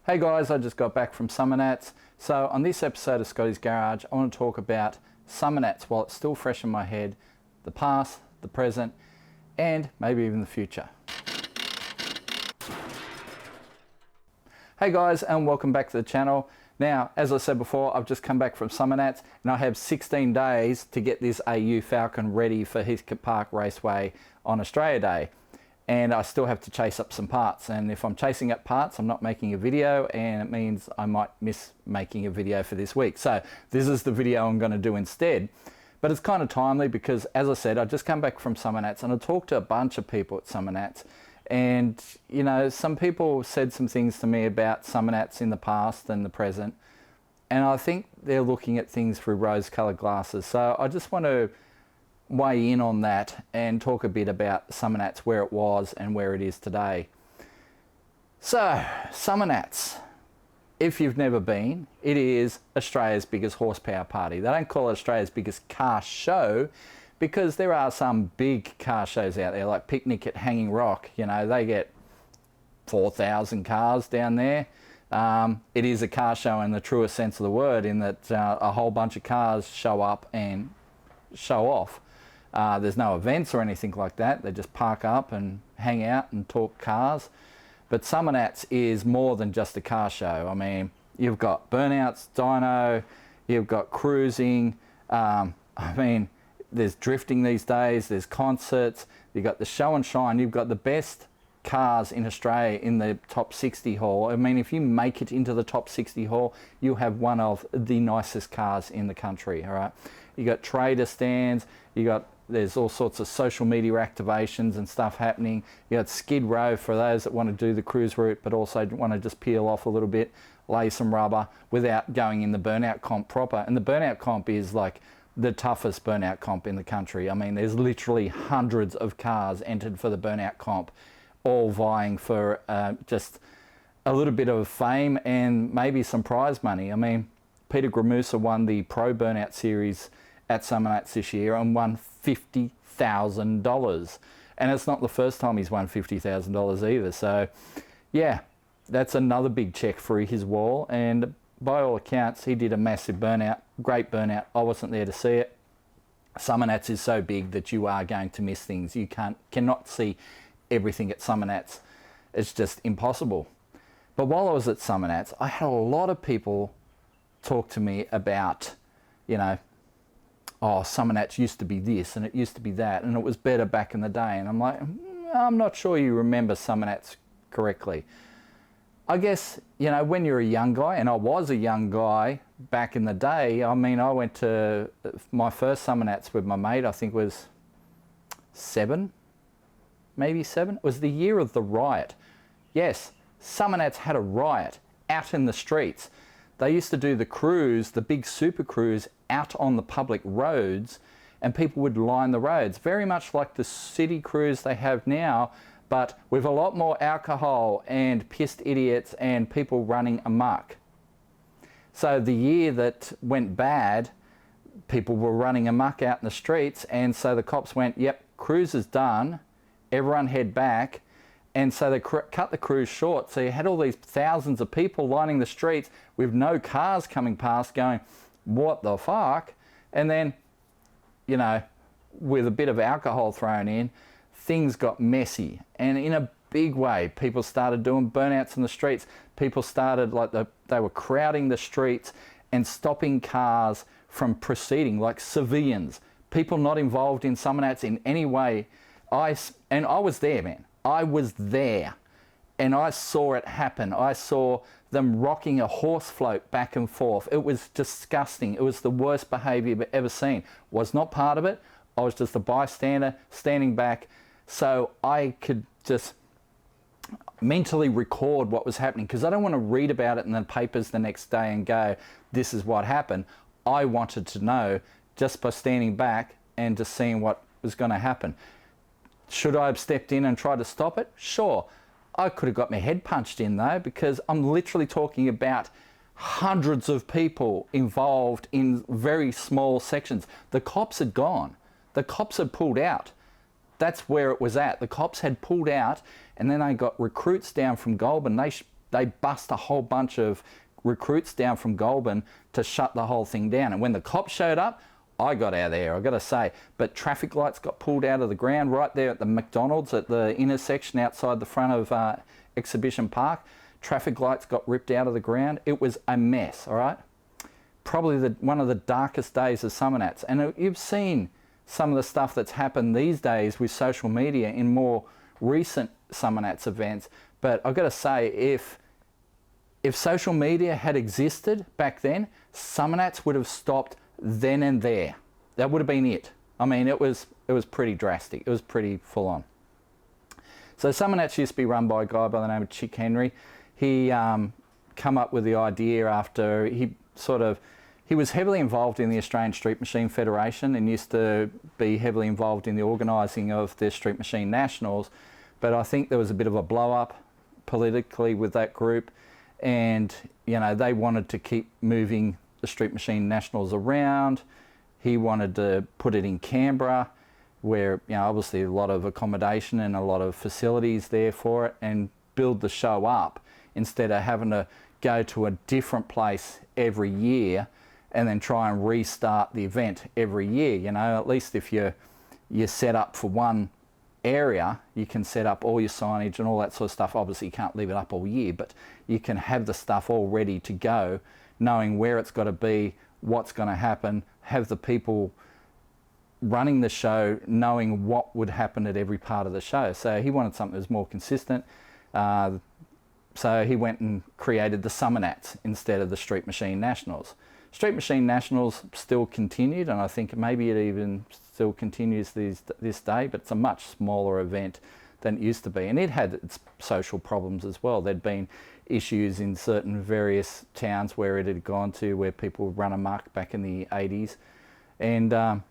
Hey guys, I just got back from Summernats. So on this episode of Scotty's Garage, I want to talk about Summernats while it's still fresh in my head, the past, the present, and maybe even the future. Hey guys, and welcome back to the channel. Now, as I said before, I've just come back from Summernats and I have 16 days to get this AU Falcon ready for Heathcote Park Raceway on Australia Day. And I still have to chase up some parts, and if I'm chasing up parts I'm not making a video, and it means I might miss making a video for this week. So this is the video I'm going to do instead. But it's kind of timely because, as I said, I just come back from Summernats and I talked to a bunch of people at Summernats, and you know, some people said some things to me about Summernats in the past and the present, and I think they're looking at things through rose-coloured glasses. So I just want to weigh in on that and talk a bit about Summernats, where it was and where it is today. So Summernats, if you've never been, it is Australia's biggest horsepower party. They don't call it Australia's biggest car show because there are some big car shows out there, like Picnic at Hanging Rock. You know, they get 4,000 cars down there. It is a car show in the truest sense of the word, in that a whole bunch of cars show up and show off. There's no events or anything like that. They just park up and hang out and talk cars. But Summernats is more than just a car show. I mean, you've got burnouts, dyno, you've got cruising. I mean, there's drifting these days, there's concerts, you've got the show and shine, you've got the best cars in Australia in the top 60 hall. I mean, if you make it into the top 60 hall, you'll have one of the nicest cars in the country, all right? You got trader stands, there's all sorts of social media activations and stuff happening. You got Skid Row for those that want to do the cruise route but also want to just peel off a little bit, lay some rubber without going in the burnout comp proper. And the burnout comp is like the toughest burnout comp in the country. I mean, there's literally hundreds of cars entered for the burnout comp, all vying for just a little bit of fame and maybe some prize money. I mean, Peter Gramusa won the Pro Burnout Series at Summernats this year and won $50,000. And it's not the first time he's won $50,000 either. So yeah, that's another big check for his wall. And by all accounts, he did a massive burnout, great burnout. I wasn't there to see it. Summernats is so big that you are going to miss things. You cannot see everything at Summernats. It's just impossible. But while I was at Summernats, I had a lot of people talk to me about, you know, oh, Summernats used to be this and it used to be that and it was better back in the day. And I'm like, I'm not sure you remember Summernats correctly. I guess, you know, when you're a young guy, and I was a young guy back in the day, I mean, I went to my first Summernats with my mate, I think was maybe seven. It was the year of the riot. Yes, Summernats had a riot out in the streets. They used to do the cruise, the big super cruise, out on the public roads, and people would line the roads, very much like the city cruise they have now, but with a lot more alcohol and pissed idiots and people running amok. So the year that went bad, people were running amok out in the streets, and so the cops went, yep, cruise is done, everyone head back. And so they cut the cruise short. So you had all these thousands of people lining the streets with no cars coming past going, what the fuck? And then, you know, with a bit of alcohol thrown in, things got messy. And in a big way, people started doing burnouts in the streets. People started, like, they were crowding the streets and stopping cars from proceeding, like civilians. People not involved in Summernats in any way. And I was there, man. I was there and I saw it happen. I saw them rocking a horse float back and forth. It was disgusting. It was the worst behaviour I've ever seen. Was not part of it. I was just a bystander standing back so I could just mentally record what was happening, because I don't want to read about it in the papers the next day and go, this is what happened. I wanted to know just by standing back and just seeing what was going to happen. Should I have stepped in and tried to stop it? Sure. I could have got my head punched in though, because I'm literally talking about hundreds of people involved in very small sections. The cops had gone. The cops had pulled out. That's where it was at. The cops had pulled out, and then they got recruits down from Goulburn. They They bust a whole bunch of recruits down from Goulburn to shut the whole thing down. And when the cops showed up, I got out of there, I got to say. But traffic lights got pulled out of the ground right there at the McDonald's at the intersection outside the front of Exhibition Park. Traffic lights got ripped out of the ground. It was a mess, all right? Probably one of the darkest days of Summernats. And you've seen some of the stuff that's happened these days with social media in more recent Summernats events. But I've got to say, if social media had existed back then, Summernats would have stopped then and there. That would have been it. I mean, it was pretty drastic. It was pretty full on. So Summernats used to be run by a guy by the name of Chic Henry. He come up with the idea after he was heavily involved in the Australian Street Machine Federation and used to be heavily involved in the organising of the Street Machine Nationals. But I think there was a bit of a blow up politically with that group, and you know, they wanted to keep moving the Street Machine Nationals around. He wanted to put it in Canberra, where, you know, obviously a lot of accommodation and a lot of facilities there for it, and build the show up instead of having to go to a different place every year and then try and restart the event every year. You know, at least if you're set up for one area, you can set up all your signage and all that sort of stuff. Obviously you can't leave it up all year, but you can have the stuff all ready to go, knowing where it's got to be, what's going to happen, have the people running the show knowing what would happen at every part of the show. So he wanted something that was more consistent. So he went and created the Summernats instead of the Street Machine Nationals. Street Machine Nationals still continued, and I think maybe it even still continues this day, but it's a much smaller event than it used to be. And it had its social problems as well. There'd been issues in certain various towns where it had gone to, where people would run amok back in the 80s. And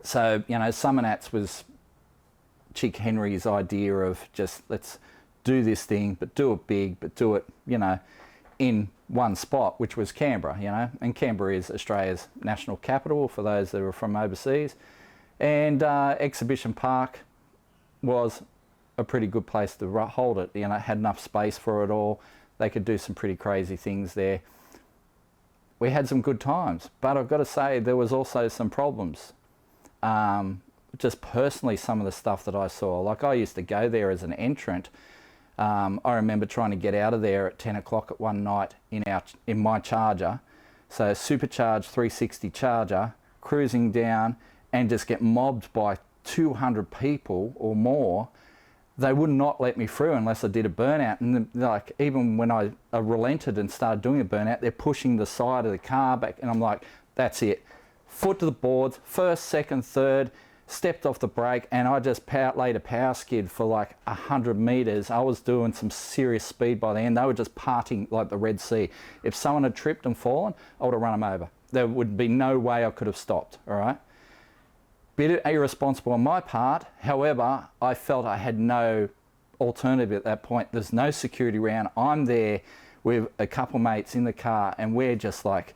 so, you know, Summernats was Chic Henry's idea of just, let's do this thing, but do it big, but do it, you know, in one spot, which was Canberra, you know. And Canberra is Australia's national capital for those that are from overseas. And Exhibition Park was a pretty good place to hold it. You know, it had enough space for it all. They could do some pretty crazy things there. We had some good times, but I've got to say there was also some problems. Just personally, some of the stuff that I saw, like I used to go there as an entrant. I remember trying to get out of there at 10 o'clock at one night in my Charger. So supercharged 360 Charger, cruising down, and just get mobbed by 200 people or more. They would not let me through unless I did a burnout. And like, even when I relented and started doing a burnout, they're pushing the side of the car back, and I'm like, that's it. Foot to the boards, first, second, third, stepped off the brake, and I just laid a power skid for like 100 meters. I was doing some serious speed by the end. They were just parting like the Red Sea. If someone had tripped and fallen, I would have run them over. There would be no way I could have stopped, all right? Bit irresponsible on my part. However, I felt I had no alternative at that point. There's no security around. I'm there with a couple mates in the car, and we're just like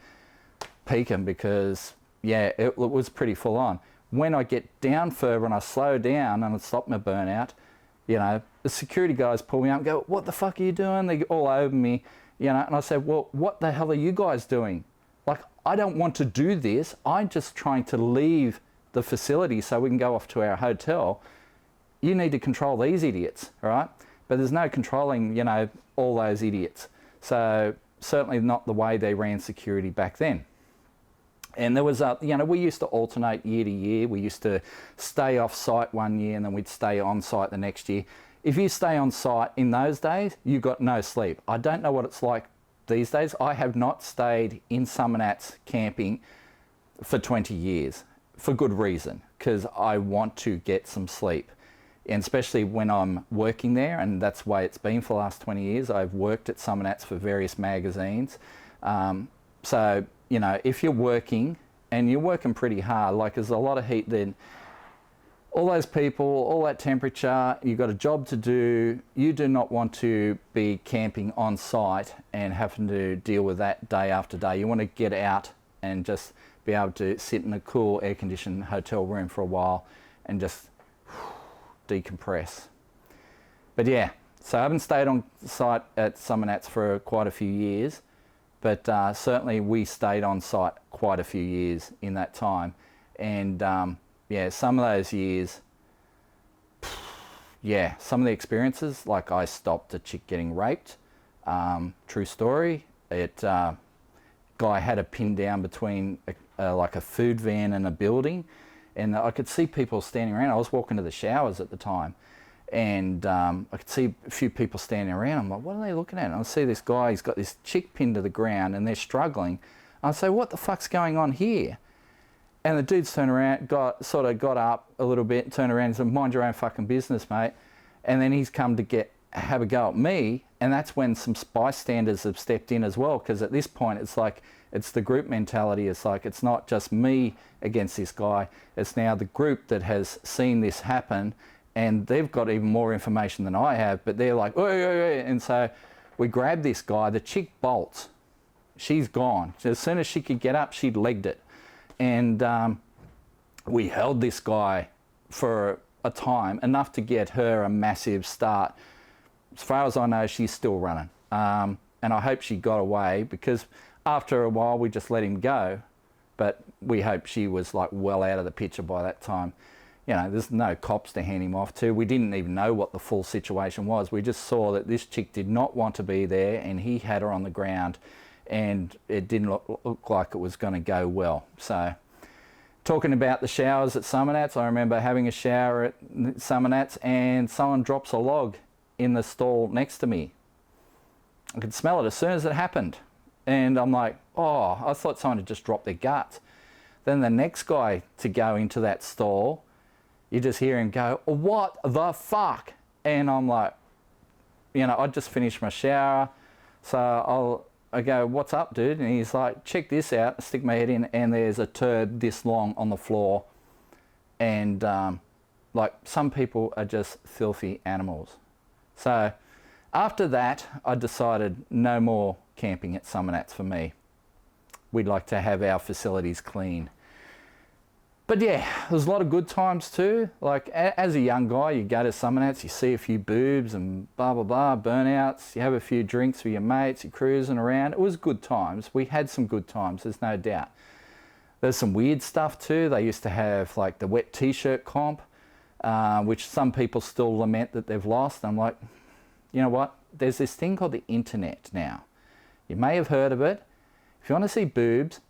peeking because, yeah, it was pretty full on. When I get down further and I slow down and I stop my burnout, you know, the security guys pull me up and go, what the fuck are you doing? They get all over me, you know, and I said, well, what the hell are you guys doing? Like, I don't want to do this. I'm just trying to leave the facility so we can go off to our hotel. You need to control these idiots, all right? But there's no controlling, you know, all those idiots. So certainly not the way they ran security back then. And there was, you know, we used to alternate year to year. We used to stay off site one year and then we'd stay on site the next year. If you stay on site in those days, you got no sleep. I don't know what it's like these days. I have not stayed in Summernats camping for 20 years for good reason, because I want to get some sleep. And especially when I'm working there, and that's the way it's been for the last 20 years. I've worked at Summernats for various magazines. So, you know, if you're working, and you're working pretty hard, like there's a lot of heat then, all those people, all that temperature, you've got a job to do, you do not want to be camping on site and having to deal with that day after day. You want to get out and just be able to sit in a cool air-conditioned hotel room for a while and just decompress. But yeah, So I haven't stayed on site at Summernats for quite a few years, but certainly we stayed on site quite a few years in that time. And yeah, some of those years, yeah, some of the experiences, like I stopped a chick getting raped. True story. Guy had a pin down between like a food van and a building, and I could see people standing around. I was walking to the showers at the time, and I could see a few people standing around. I'm like, what are they looking at? And I see this guy, he's got this chick pinned to the ground and they're struggling. I say, what the fuck's going on here? And the dude's turned around, got up a little bit, turned around and said, mind your own fucking business, mate. And then he's come to have a go at me, and that's when some bystanders have stepped in as well, because at this point it's like, it's the group mentality. It's like, it's not just me against this guy, it's now the group that has seen this happen, and they've got even more information than I have, but they're like, oi. And so we grab this guy, the chick bolts, she's gone. As soon as she could get up, she'd legged it. And we held this guy for a time, enough to get her a massive start. As far as I know, she's still running. And I hope she got away, because after a while we just let him go. But we hope she was like well out of the picture by that time. You know, there's no cops to hand him off to. We didn't even know what the full situation was. We just saw that this chick did not want to be there, and he had her on the ground, and it didn't look like it was going to go well. So, talking about the showers at Summernats, I remember having a shower at Summernats and someone drops a log in the stall next to me. I could smell it as soon as it happened. And I'm like, oh, I thought someone had just dropped their guts. Then the next guy to go into that stall, you just hear him go, what the fuck? And I'm like, you know, I just finished my shower. So I go, what's up, dude? And he's like, check this out. I stick my head in, and there's a turd this long on the floor. And like, some people are just filthy animals. So after that, I decided no more camping at Summernats for me. We'd like to have our facilities clean. But yeah, there's a lot of good times too. Like, as a young guy, you go to Summernats, you see a few boobs and blah, blah, blah, burnouts. You have a few drinks with your mates, you're cruising around. It was good times. We had some good times, there's no doubt. There's some weird stuff too. They used to have like the wet t-shirt comp, which some people still lament that they've lost. I'm like, you know what? There's this thing called the internet now. You may have heard of it. If you want to see boobs,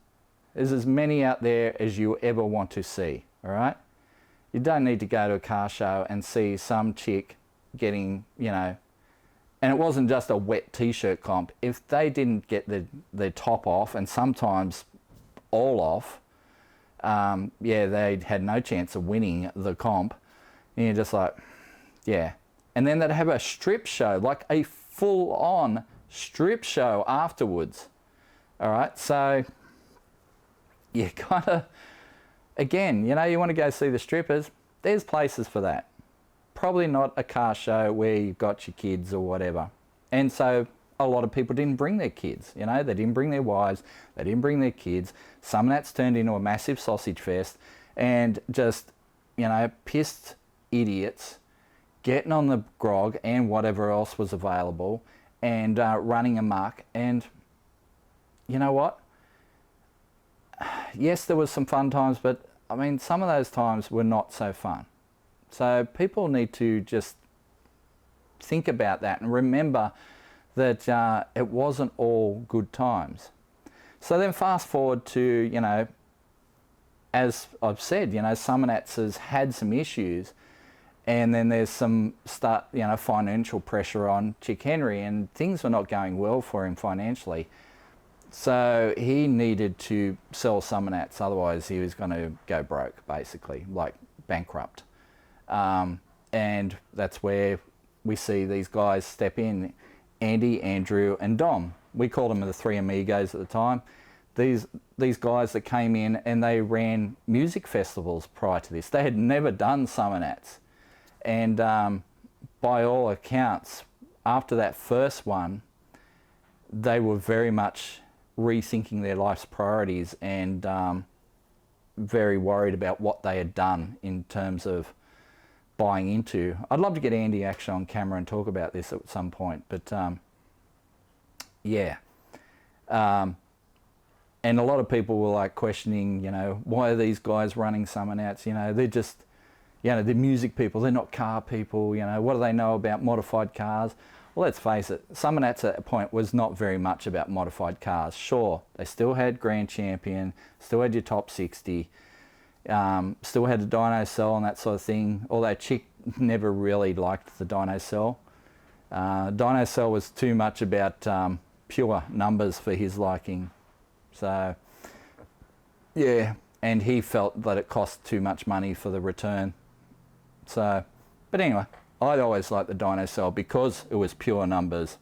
there's as many out there as you ever want to see, all right? You don't need to go to a car show and see some chick getting, you know, and it wasn't just a wet t-shirt comp. If they didn't get their top off, and sometimes all off, yeah, they had no chance of winning the comp. And you're just like, yeah. And then they'd have a strip show, like a full-on strip show afterwards. All right, so you gotta, again, you know, you want to go see the strippers, there's places for that. Probably not a car show where you've got your kids or whatever. And so a lot of people didn't bring their kids, you know, they didn't bring their wives, they didn't bring their kids. Summernats turned into a massive sausage fest, and just, you know, pissed idiots getting on the grog and whatever else was available, and running amok. And you know what? Yes, there was some fun times, but I mean, some of those times were not so fun. So people need to just think about that and remember that it wasn't all good times. So then fast forward to, you know, as I've said, you know, Summernats has had some issues, and then there's some financial pressure on Chic Henry, and things were not going well for him financially. So he needed to sell Summernats, otherwise he was going to go broke, basically, like bankrupt. And that's where we see these guys step in, Andy, Andrew and Dom. We called them the three amigos at the time. These guys that came in, and they ran music festivals prior to this. They had never done Summernats. And by all accounts, after that first one, they were very much rethinking their life's priorities, and very worried about what they had done in terms of buying into. I'd love to get Andy actually on camera and talk about this at some point, but yeah. And a lot of people were like questioning, you know, why are these guys running Summernats? You know, they're just, you know, they're music people, they're not car people, you know, what do they know about modified cars? Well, let's face it, Summernats at that point was not very much about modified cars. Sure, they still had Grand Champion, still had your top 60, still had the Dyno cell and that sort of thing, although Chic never really liked the Dyno cell. Dyno cell was too much about pure numbers for his liking. So, yeah, and he felt that it cost too much money for the return. So, but anyway, I always liked the Dyno cell because it was pure numbers.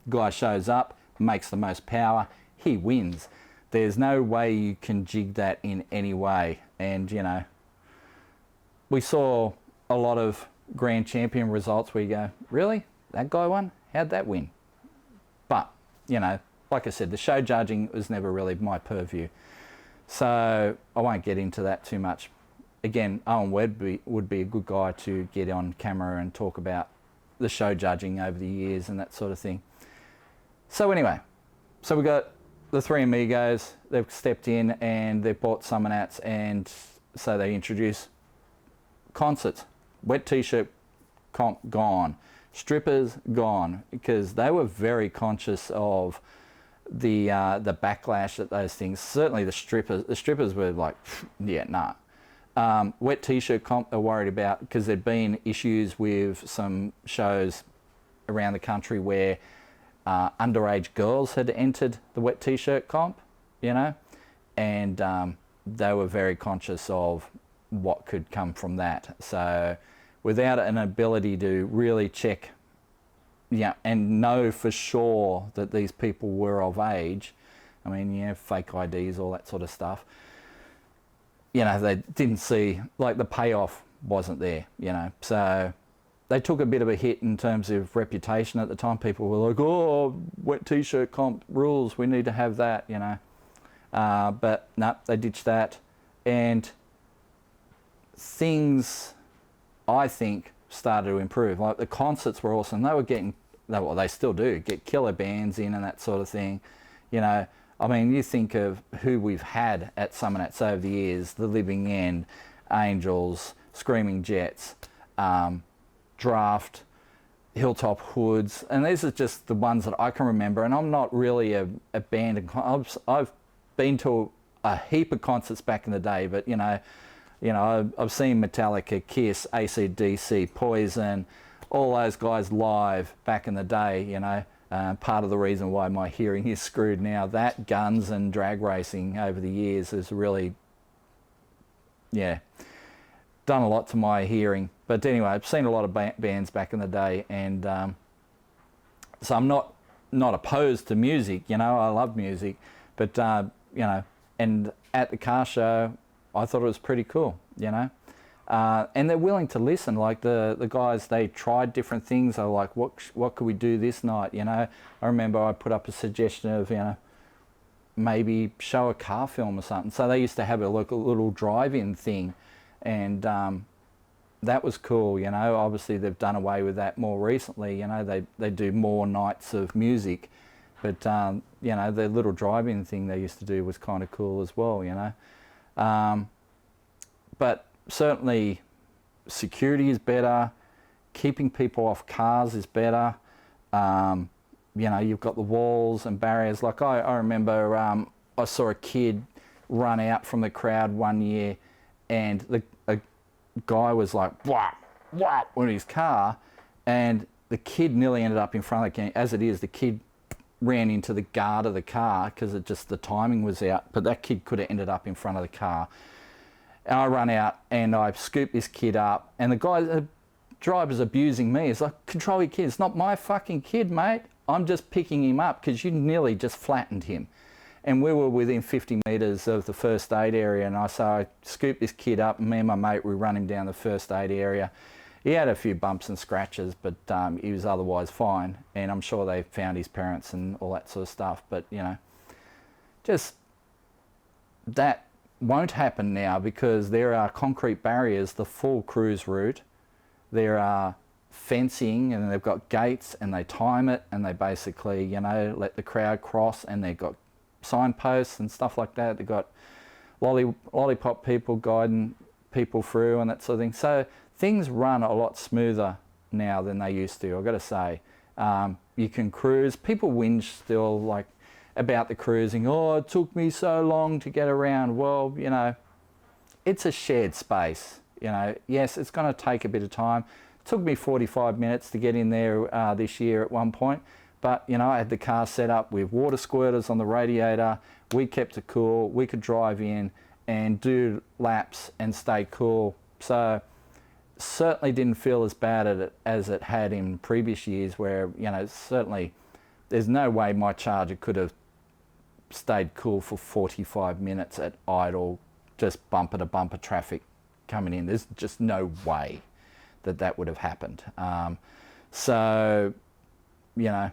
Guy shows up, makes the most power, he wins. There's no way you can jig that in any way. And, you know, we saw a lot of Grand Champion results where you go, really? That guy won? How'd that win? But, you know, like I said, the show judging was never really my purview. So I won't get into that too much. Again, Owen Webb would be a good guy to get on camera and talk about the show judging over the years and that sort of thing. So anyway, so we got the three amigos. They've stepped in and they've bought Summernats, and so they introduce concerts. Wet t-shirt comp gone. Strippers gone, because they were very conscious of the backlash that those things. Certainly the strippers were like, yeah, nah. Wet t-shirt comp are worried about, because there'd been issues with some shows around the country where underage girls had entered the wet t-shirt comp, you know, and they were very conscious of what could come from that. So without an ability to really check, yeah, and know for sure that these people were of age, I mean, you know, fake IDs, all that sort of stuff, you know, they didn't see, like, the payoff wasn't there, you know. So they took a bit of a hit in terms of reputation at the time. People were like, oh, wet t-shirt comp rules, we need to have that, you know. But no, they ditched that. And things, I think, started to improve. Like, the concerts were awesome. They were getting, well, they still do, get killer bands in and that sort of thing. You know, I mean, you think of who we've had at Summernats over the years: The Living End, Angels, Screaming Jets, Draft, Hilltop Hoods, and these are just the ones that I can remember. And I'm not really a band, and I've been to a heap of concerts back in the day, but you know, I've seen Metallica, Kiss, AC/DC, Poison, all those guys live back in the day, you know. Part of the reason why my hearing is screwed now, that, Guns, and drag racing over the years has really, yeah, done a lot to my hearing. But anyway, I've seen a lot of bands back in the day, and so I'm not opposed to music, you know. I love music, but you know, and at the car show, I thought it was pretty cool, you know. And they're willing to listen. Like the guys, they tried different things. They were like, what could we do this night, you know? I remember I put up a suggestion of, you know, maybe show a car film or something. So they used to have a little drive-in thing, and that was cool, you know. Obviously they've done away with that more recently, you know. They do more nights of music, but you know, the little drive-in thing they used to do was kind of cool as well, you know. But certainly security is better, keeping people off cars is better. You know, you've got the walls and barriers. Like I remember I saw a kid run out from the crowd one year, and a guy was like, whap, whap, on his car, and the kid nearly ended up in front of the car. As it is, the kid ran into the guard of the car because the timing was out, but that kid could have ended up in front of the car. And I run out and I scoop this kid up, and the driver's abusing me. He's like, control your kid. It's not my fucking kid, mate. I'm just picking him up because you nearly just flattened him. And we were within 50 metres of the first aid area, and I scooped this kid up, and me and my mate, we run him down the first aid area. He had a few bumps and scratches, but he was otherwise fine. And I'm sure they found his parents and all that sort of stuff. But, you know, just that won't happen now because there are concrete barriers the full cruise route, there are fencing and they've got gates and they time it and they basically, you know, let the crowd cross, and they've got signposts and stuff like that. They've got lollipop people guiding people through and that sort of thing. So things run a lot smoother now than they used to, I've got to say. You can cruise. People whinge still like about the cruising. Oh, it took me so long to get around. Well, you know, it's a shared space. You know, yes, it's going to take a bit of time. It took me 45 minutes to get in there this year at one point. But, you know, I had the car set up with water squirters on the radiator. We kept it cool. We could drive in and do laps and stay cool. So certainly didn't feel as bad as it had in previous years where, you know, certainly there's no way my Charger could have stayed cool for 45 minutes at idle, just bumper to bumper traffic coming in. There's just no way that would have happened. So, you know,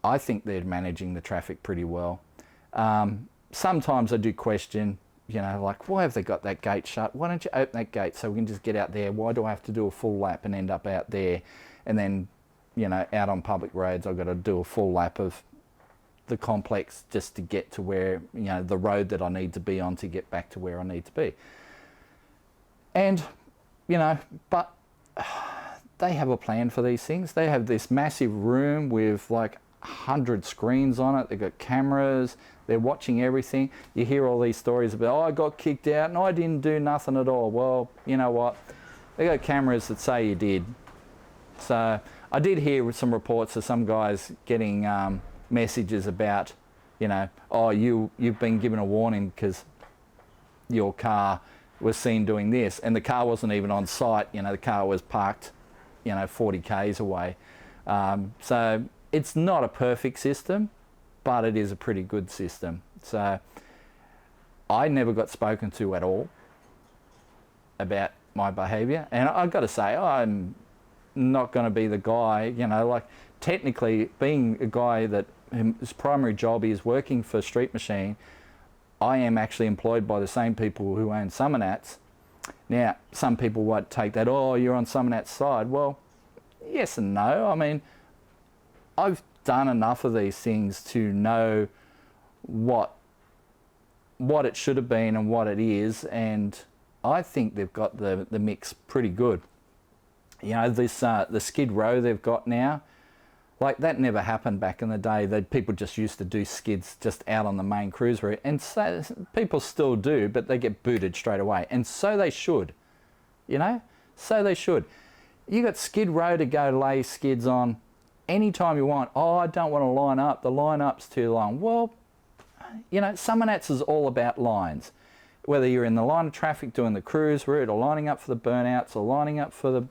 I think they're managing the traffic pretty well. Sometimes I do question, you know, like, why have they got that gate shut? Why don't you open that gate so we can just get out there? Why do I have to do a full lap and end up out there? And then, you know, out on public roads, I've got to do a full lap of the complex just to get to where, you know, the road that I need to be on to get back to where I need to be. And, you know, but they have a plan for these things. They have this massive room with like 100 screens on it. They've got cameras. They're watching everything. You hear all these stories about, oh, I got kicked out and I didn't do nothing at all. Well, you know what? They got cameras that say you did. So I did hear some reports of some guys getting messages about, you know, oh, you've been given a warning because your car was seen doing this, and the car wasn't even on site. You know, the car was parked, you know, 40 k's away. So it's not a perfect system, but it is a pretty good system. So I never got spoken to at all about my behaviour, and I've got to say I'm not going to be the guy, you know, like technically being a guy that his primary job is working for Street Machine. I am actually employed by the same people who own Summernats. Now, some people might take that, oh, you're on Summernats' side. Well, yes and no. I mean, I've done enough of these things to know what it should have been and what it is, and I think they've got the mix pretty good. You know, this the Skid Row they've got now, like that never happened back in the day. That people just used to do skids just out on the main cruise route, and so people still do, but they get booted straight away, and so they should. You know, so they should. You got Skid Row to go lay skids on anytime you want. Oh, I don't want to line up. The line-up's too long. Well, you know, Summernats is all about lines. Whether you're in the line of traffic doing the cruise route or lining up for the burnouts or lining up for the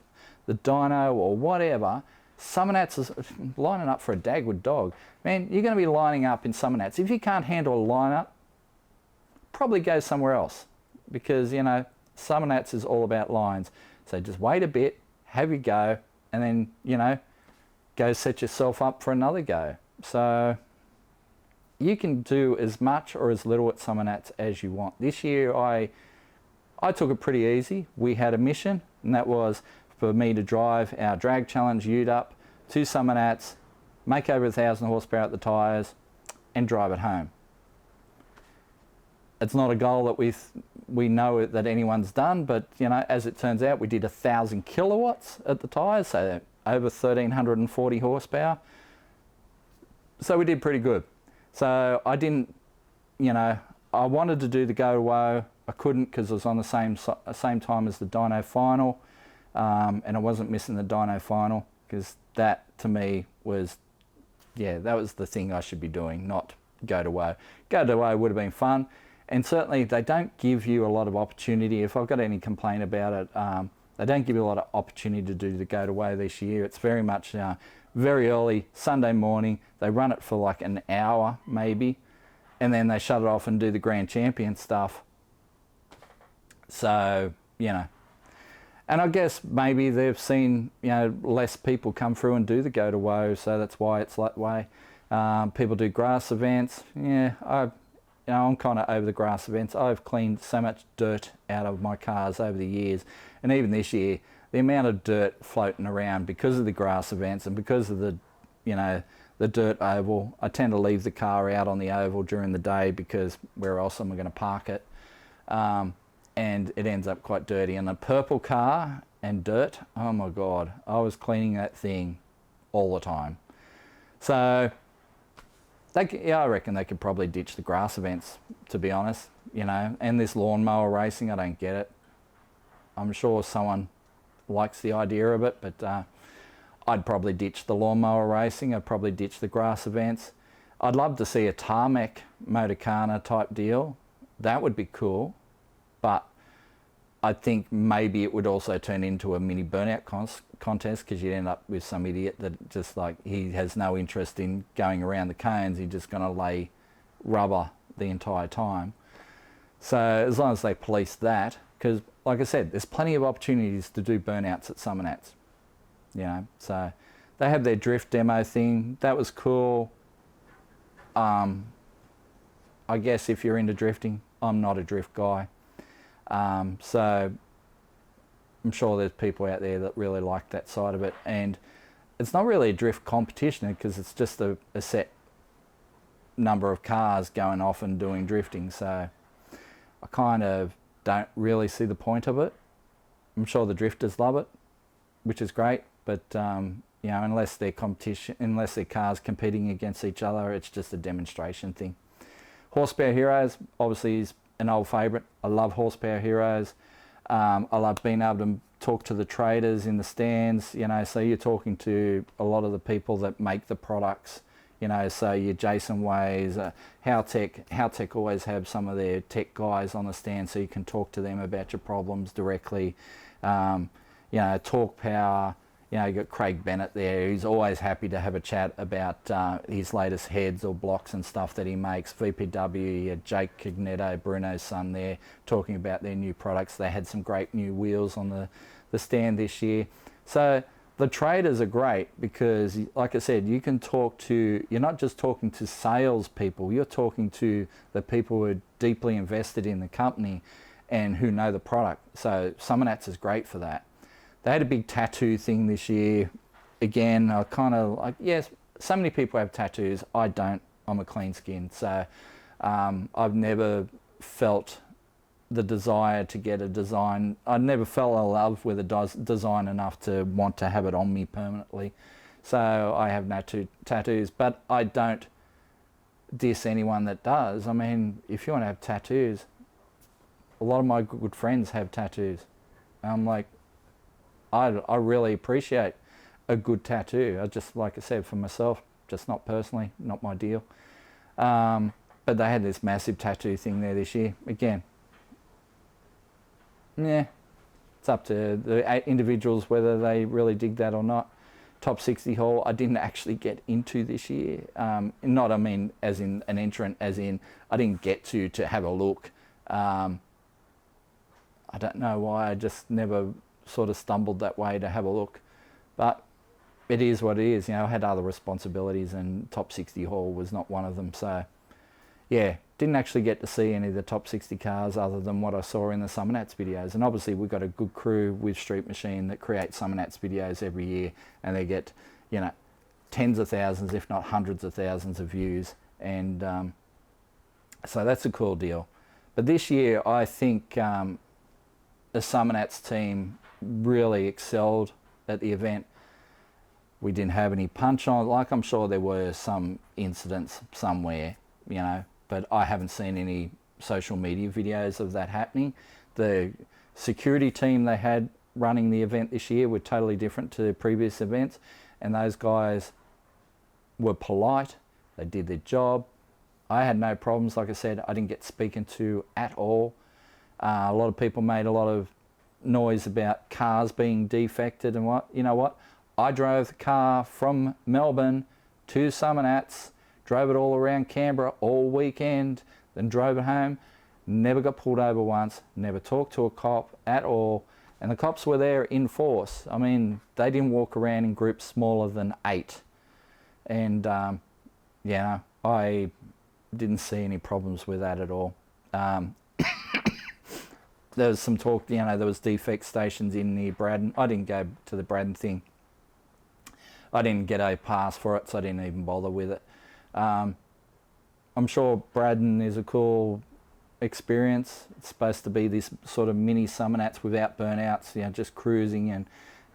dyno or whatever, Summernats is lining up for a Dagwood dog. Man, you're going to be lining up in Summernats. If you can't handle a lineup, probably go somewhere else, because, you know, Summernats is all about lines. So just wait a bit, have your go, and then, you know, go set yourself up for another go. So you can do as much or as little at Summernats as you want. This year I took it pretty easy. We had a mission, and that was for me to drive our drag challenge ute up to Summernats, make over 1,000 horsepower at the tyres, and drive it home. It's not a goal that we know that anyone's done, but, you know, as it turns out, we did 1,000 kilowatts at the tyres, so over 1,340 horsepower. So we did pretty good. So I didn't, you know, I wanted to do the go to woe. I couldn't because it was on the same time as the dyno final, and I wasn't missing the dyno final, because that to me was, yeah, that was the thing I should be doing, not go to woe. Go to woe would have been fun, and certainly they don't give you a lot of opportunity. If I've got any complaint about it, they don't give you a lot of opportunity to do the go to woe this year. It's very much very early Sunday morning. They run it for like an hour maybe, and then they shut it off and do the Grand Champion stuff. So, you know, and I guess maybe they've seen, you know, less people come through and do the go to woe, so that's why it's that way. People do grass events. Yeah, you know, I'm kind of over the grass events. I've cleaned so much dirt out of my cars over the years, and even this year, the amount of dirt floating around because of the grass events and because of the, you know, the dirt oval. I tend to leave the car out on the oval during the day because where else am I going to park it? And it ends up quite dirty. And a purple car and dirt, oh my God, I was cleaning that thing all the time. So yeah, I reckon they could probably ditch the grass events, to be honest, you know. And this lawnmower racing, I don't get it. I'm sure someone likes the idea of it, but I'd probably ditch the lawnmower racing. I'd probably ditch the grass events. I'd love to see a tarmac Motorcana type deal. That would be cool, but I think maybe it would also turn into a mini burnout contest, because you'd end up with some idiot that just, like, he has no interest in going around the cones. He's just going to lay rubber the entire time. So as long as they police that, because like I said, there's plenty of opportunities to do burnouts at Summernats, you know. So they have their drift demo thing. That was cool. I guess if you're into drifting, I'm not a drift guy. So I'm sure there's people out there that really like that side of it. And it's not really a drift competition, because it's just a set number of cars going off and doing drifting. So I kind of don't really see the point of it. I'm sure the drifters love it, which is great. But, you know, unless they're cars competing against each other, it's just a demonstration thing. Horsepower Heroes, obviously, is an old favourite. I love Horsepower Heroes. I love being able to talk to the traders in the stands, you know, so you're talking to a lot of the people that make the products, you know, so your Jason Ways, Howtech always have some of their tech guys on the stand, so you can talk to them about your problems directly. You know, Talk Power, you know, you got Craig Bennett there. He's always happy to have a chat about his latest heads or blocks and stuff that he makes. VPW, you had Jake Cognetto, Bruno's son there, talking about their new products. They had some great new wheels on the stand this year. So the traders are great because, like I said, you can talk to, you're not just talking to salespeople, you're talking to the people who are deeply invested in the company and who know the product. So Summernats is great for that. They had a big tattoo thing this year. Again, I kind of like, yes, so many people have tattoos. I don't. I'm a clean skin. So I've never felt the desire to get a design. I never fell in love with a design enough to want to have it on me permanently. So I have no tattoos, but I don't diss anyone that does. I mean, if you want to have tattoos, a lot of my good friends have tattoos. I'm like, I really appreciate a good tattoo. I just, like I said, for myself, just not personally, not my deal. But they had this massive tattoo thing there this year. Again, yeah, it's up to the individuals whether they really dig that or not. Top 60 haul, I didn't actually get into this year. Not, I mean, as in an entrant, as in I didn't get to have a look. I don't know why, I just never sort of stumbled that way to have a look, but it is what it is. You know, I had other responsibilities and top 60 haul was not one of them. So yeah, didn't actually get to see any of the top 60 cars other than what I saw in the Summernats videos. And obviously we've got a good crew with Street Machine that create Summernats videos every year, and they get, you know, tens of thousands, if not hundreds of thousands of views. And so that's a cool deal. But this year I think the Summernats team really excelled at the event. We didn't have any punch on, like I'm sure there were some incidents somewhere, you know, but I haven't seen any social media videos of that happening. The security team they had running the event this year were totally different to previous events, and those guys were polite, they did their job. I had no problems. Like I said, I didn't get spoken to at all. A lot of people made a lot of noise about cars being defected and what. You know what? I drove the car from Melbourne to Summernats, drove it all around Canberra all weekend, then drove it home, never got pulled over once, never talked to a cop at all, and the cops were there in force. I mean, they didn't walk around in groups smaller than 8. And, you know, I didn't see any problems with that at all. There was some talk, you know, there was defect stations in near Braddon. I didn't go to the Braddon thing. I didn't get a pass for it, so I didn't even bother with it. I'm sure Braddon is a cool experience. It's supposed to be this sort of mini Summernats without burnouts, you know, just cruising and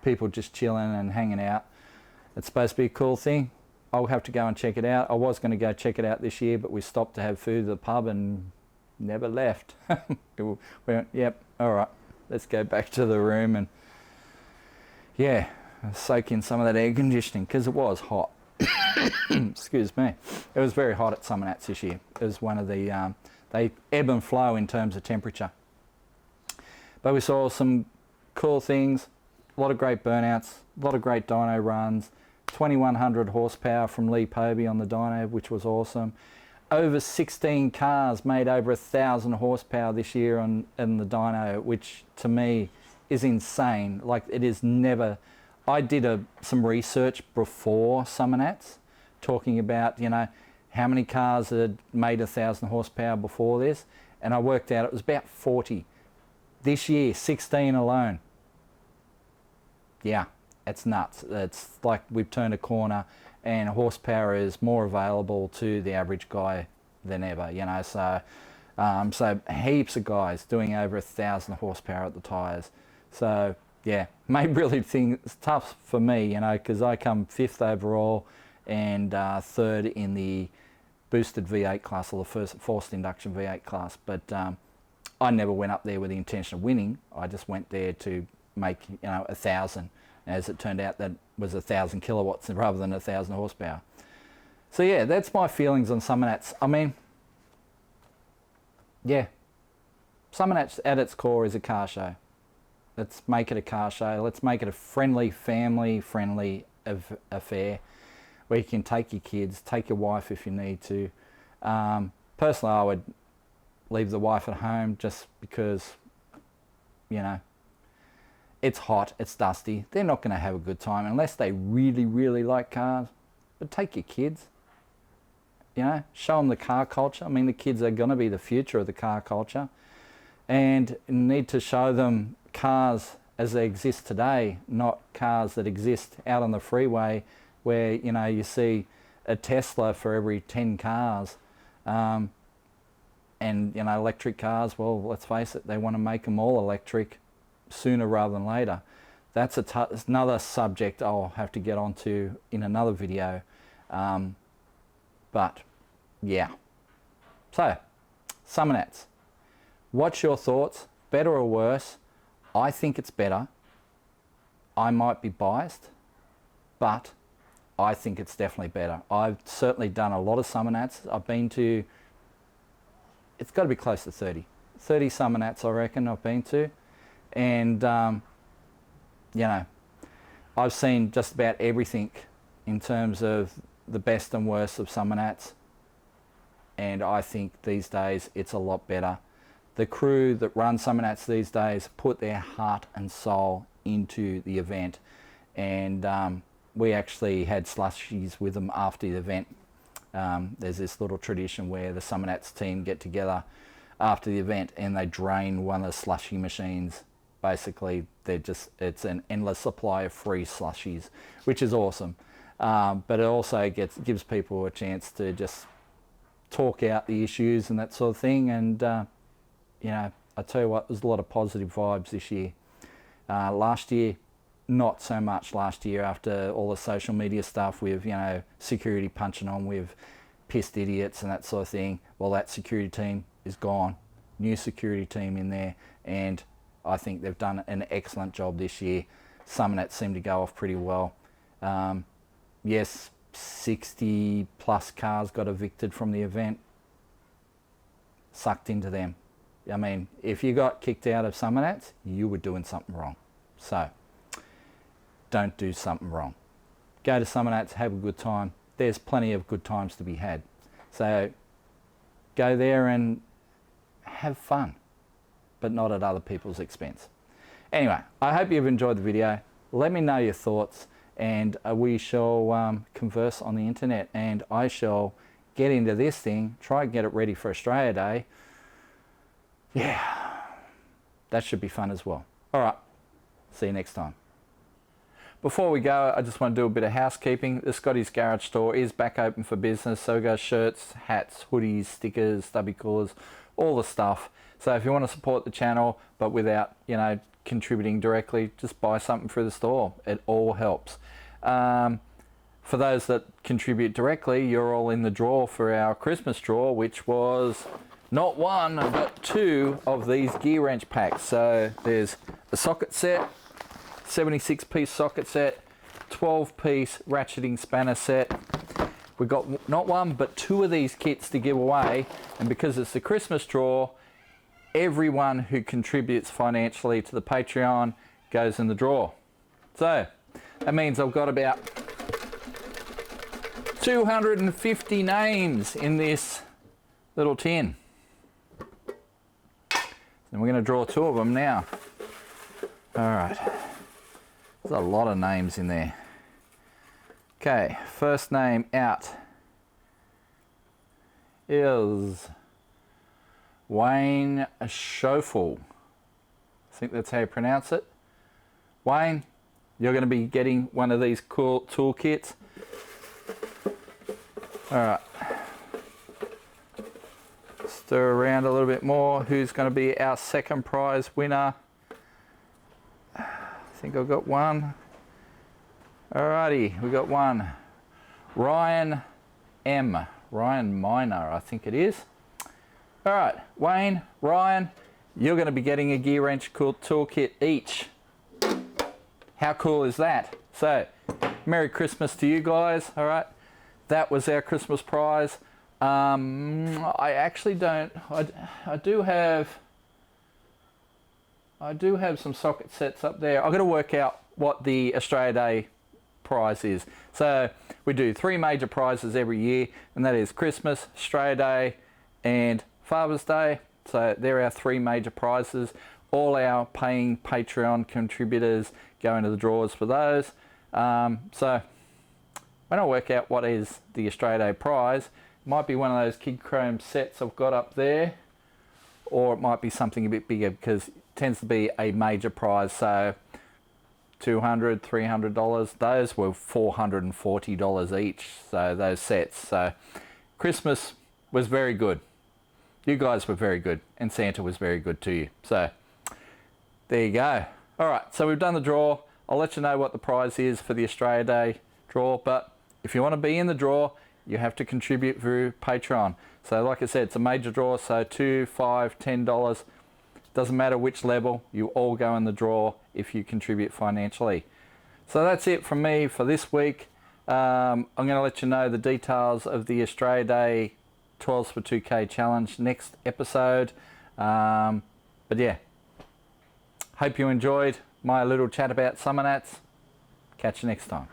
people just chilling and hanging out. It's supposed to be a cool thing. I'll have to go and check it out. I was going to go check it out this year, but we stopped to have food at the pub and never left. We went, yep, all right, let's go back to the room and, yeah, soak in some of that air conditioning, because it was hot. Excuse me. It was very hot at Summernats this year. It was one of the, they ebb and flow in terms of temperature. But we saw some cool things, a lot of great burnouts, a lot of great dyno runs, 2100 horsepower from Lee Povey on the dyno, which was awesome. Over 16 cars made over 1,000 horsepower this year in the dyno, which to me is insane. Like, it is never... I did some research before Summernats, talking about, you know, how many cars had made 1,000 horsepower before this, and I worked out it was about 40. This year, 16 alone. Yeah, it's nuts. It's like we've turned a corner, and horsepower is more available to the average guy than ever, you know. So heaps of guys doing over 1,000 horsepower at the tyres. So yeah, made really things it's tough for me, you know, because I come 5th overall and 3rd in the boosted V8 class, or the first forced induction V8 class. But I never went up there with the intention of winning. I just went there to make, you know, 1,000. As it turned out, that was 1,000 kilowatts rather than 1,000 horsepower. So yeah, that's my feelings on Summernats. I mean, yeah, Summernats at its core is a car show. Let's make it a car show. Let's make it a friendly, family-friendly affair where you can take your kids, take your wife if you need to. Personally, I would leave the wife at home just because, you know, it's hot, it's dusty. They're not going to have a good time unless they really, really like cars. But take your kids, you know, show them the car culture. I mean, the kids are going to be the future of the car culture, and you need to show them cars as they exist today, not cars that exist out on the freeway where, you know, you see a Tesla for every 10 cars. And, you know, electric cars, well, let's face it, they want to make them all electric sooner rather than later. That's another subject I'll have to get onto in another video. But yeah, so Summernats, what's your thoughts? Better or worse? I think it's better. I might be biased, but I think it's definitely better. I've certainly done a lot of Summernats. I've been to, it's got to be close to 30 Summernats, I reckon I've been to. And, you know, I've seen just about everything in terms of the best and worst of Summernats. And I think these days it's a lot better. The crew that run Summernats these days put their heart and soul into the event. And we actually had slushies with them after the event. There's this little tradition where the Summernats team get together after the event and they drain one of the slushy machines. Basically, it's an endless supply of free slushies, which is awesome. But it also gives people a chance to just talk out the issues and that sort of thing. And, you know, I tell you what, there's a lot of positive vibes this year. Last year, not so much last year after all the social media stuff with, you know, security punching on with pissed idiots and that sort of thing. Well, that security team is gone. New security team in there, and I think they've done an excellent job this year. Summernats seem to go off pretty well. Yes, 60 plus cars got evicted from the event. Sucked into them. I mean, if you got kicked out of Summernats, you were doing something wrong. So, don't do something wrong. Go to Summernats, have a good time. There's plenty of good times to be had. So, go there and have fun, but not at other people's expense. Anyway, I hope you've enjoyed the video. Let me know your thoughts, and we shall converse on the internet, and I shall get into this thing, try and get it ready for Australia Day. Yeah, that should be fun as well. All right, see you next time. Before we go, I just want to do a bit of housekeeping. The Scotty's Garage store is back open for business. So we got shirts, hats, hoodies, stickers, stubby coolers, all the stuff. So if you want to support the channel, but without, you know, contributing directly, just buy something through the store. It all helps. For those that contribute directly, you're all in the draw for our Christmas draw, which was not one, but two of these gear wrench packs. So there's a socket set, 76-piece socket set, 12-piece ratcheting spanner set. We got not one, but two of these kits to give away. And because it's the Christmas draw, everyone who contributes financially to the Patreon goes in the draw. So that means I've got about 250 names in this little tin. And we're going to draw two of them now. All right. There's a lot of names in there. Okay, first name out is Wayne Schofel. I think that's how you pronounce it. Wayne, you're going to be getting one of these cool toolkits. All right. Stir around a little bit more. Who's going to be our second prize winner? I think I've got one. Alrighty, we got one. Ryan M. Ryan Miner, I think it is. Alright, Wayne, Ryan, you're going to be getting a gear wrench toolkit each. How cool is that? So, Merry Christmas to you guys. Alright, that was our Christmas prize. I actually don't, I do have some socket sets up there. I've got to work out what the Australia Day prize is. So we do three major prizes every year, and that is Christmas, Australia Day, and Father's Day. So they're our three major prizes. All our paying Patreon contributors go into the draws for those. So when I work out what is the Australia Day prize, it might be one of those Kid Chrome sets I've got up there, or it might be something a bit bigger because it tends to be a major prize. So $200, $300, those were $440 each, so those sets. So Christmas was very good. You guys were very good, and Santa was very good to you. So there you go. All right, so we've done the draw. I'll let you know what the prize is for the Australia Day draw, but if you want to be in the draw, you have to contribute through Patreon. So like I said, it's a major draw, so $2, $5, $10. Doesn't matter which level, you all go in the draw if you contribute financially. So that's it from me for this week. I'm going to let you know the details of the Australia Day 12s for 2K challenge next episode. But yeah, hope you enjoyed my little chat about Summernats. Catch you next time.